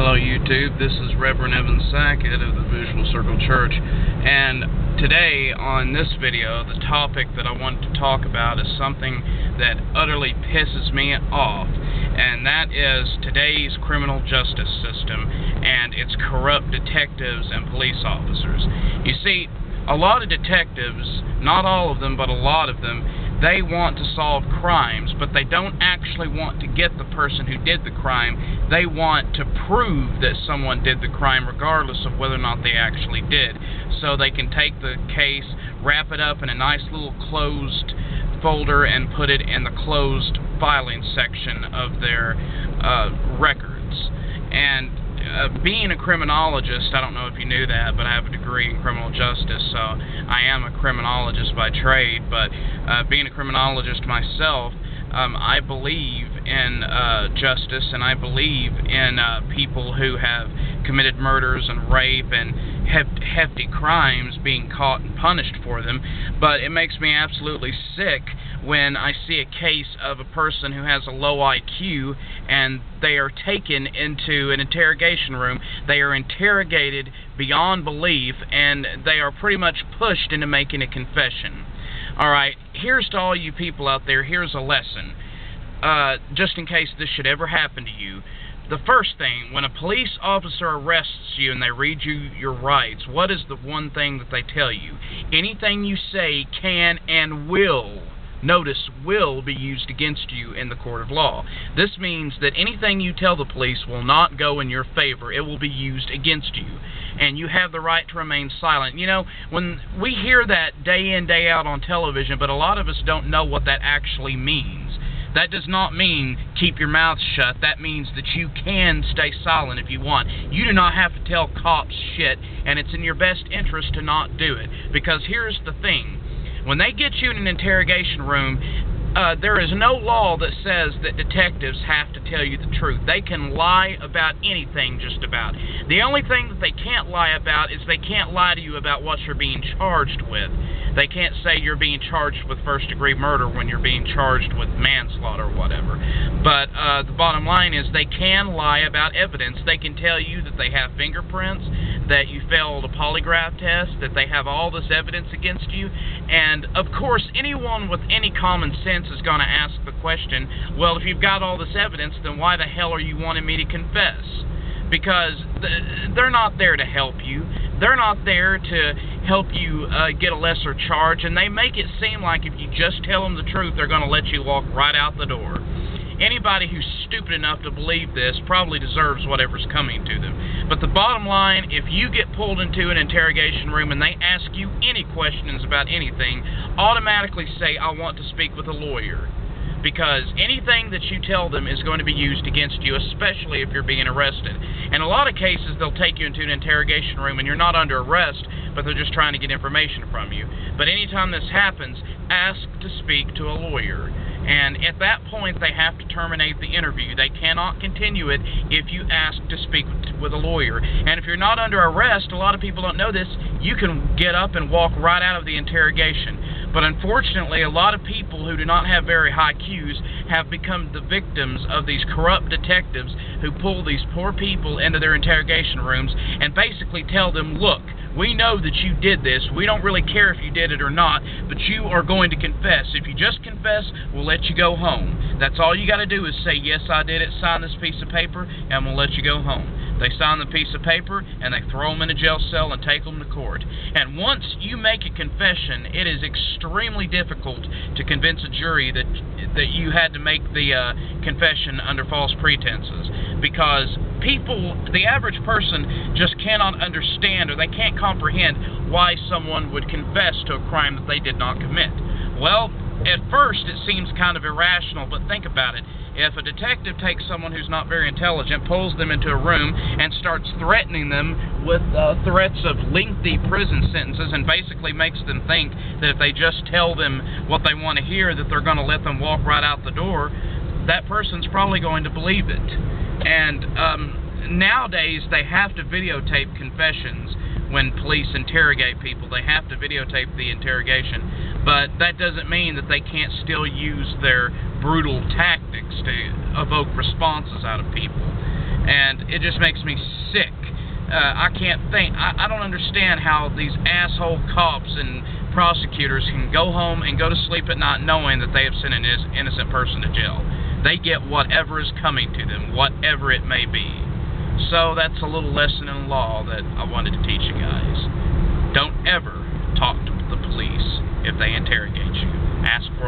Hello YouTube, this is Reverend Evan Sackett of the Visual Circle Church, and today on this video the topic that I want to talk about is something that utterly pisses me off, and that is today's criminal justice system and its corrupt detectives and police officers. You see, a lot of detectives, not all of them but a lot of them, they want to solve crimes, but they don't actually want to get the person who did the crime. They want to prove that someone did the crime regardless of whether or not they actually did. So they can take the case, wrap it up in a nice little closed folder and put it in the closed filing section of their records. And being a criminologist, I don't know if you knew that, but I have a degree in criminal justice, so I am a criminologist by trade, but being a criminologist myself, I believe in justice, and I believe in people who have committed murders and rape and hefty crimes being caught and punished for them. But it makes me absolutely sick when I see a case of a person who has a low IQ and they are taken into an interrogation room. They are interrogated beyond belief, and they are pretty much pushed into making a confession. Alright, here's to all you people out there, here's a lesson. Just in case this should ever happen to you. The first thing, when a police officer arrests you and they read you your rights, what is the one thing that they tell you? Anything you say can and will, notice, will be used against you in the court of law. This means that anything you tell the police will not go in your favor. It will be used against you. And you have the right to remain silent. You know, when we hear that day in, day out on television, but a lot of us don't know what that actually means. That does not mean keep your mouth shut. That means that you can stay silent if you want. You do not have to tell cops shit, and it's in your best interest to not do it. Because here's the thing. When they get you in an interrogation room, there is no law that says that detectives have to tell you the truth. They can lie about anything, just about. The only thing that they can't lie about is they can't lie to you about what you're being charged with. They can't say you're being charged with first-degree murder when you're being charged with manslaughter or whatever. But the bottom line is they can lie about evidence. They can tell you that they have fingerprints, that you failed a polygraph test, that they have all this evidence against you. And, of course, anyone with any common sense is going to ask the question, well, if you've got all this evidence, then why the hell are you wanting me to confess? Because they're not there to help you. They're not there to help you get a lesser charge, and they make it seem like if you just tell them the truth, they're going to let you walk right out the door. Anybody who's stupid enough to believe this probably deserves whatever's coming to them. But the bottom line, if you get pulled into an interrogation room and they ask you any questions about anything, automatically say, I want to speak with a lawyer. Because anything that you tell them is going to be used against you, especially if you're being arrested. In a lot of cases, they'll take you into an interrogation room and you're not under arrest, but they're just trying to get information from you. But anytime this happens, ask to speak to a lawyer. And at that point, they have to terminate the interview. They cannot continue it if you ask to speak with a lawyer. And if you're not under arrest, a lot of people don't know this, you can get up and walk right out of the interrogation. But unfortunately, a lot of people who do not have very high IQs have become the victims of these corrupt detectives who pull these poor people into their interrogation rooms and basically tell them, look, we know that you did this. We don't really care if you did it or not, but you are going to confess. If you just confess, we'll let you go home. That's all you got to do is say, yes, I did it, sign this piece of paper, and we'll let you go home. They sign the piece of paper, and they throw them in a jail cell and take them to court. And once you make a confession, it is extremely difficult to convince a jury that you had to make the confession under false pretenses. Because people, the average person, just cannot understand, or they can't comprehend why someone would confess to a crime that they did not commit. Well, at first it seems kind of irrational, but think about it. If a detective takes someone who's not very intelligent, pulls them into a room, and starts threatening them with threats of lengthy prison sentences, and basically makes them think that if they just tell them what they want to hear, that they're going to let them walk right out the door, that person's probably going to believe it. And nowadays, they have to videotape confessions when police interrogate people. They have to videotape the interrogation. But that doesn't mean that they can't still use their brutal tactics to evoke responses out of people. And it just makes me sick. I can't think. I don't understand how these asshole cops and prosecutors can go home and go to sleep at night knowing that they have sent an innocent person to jail. They get whatever is coming to them, whatever it may be. So that's a little lesson in law that I wanted to teach you guys. Don't ever talk to the police if they interrogate you. Ask for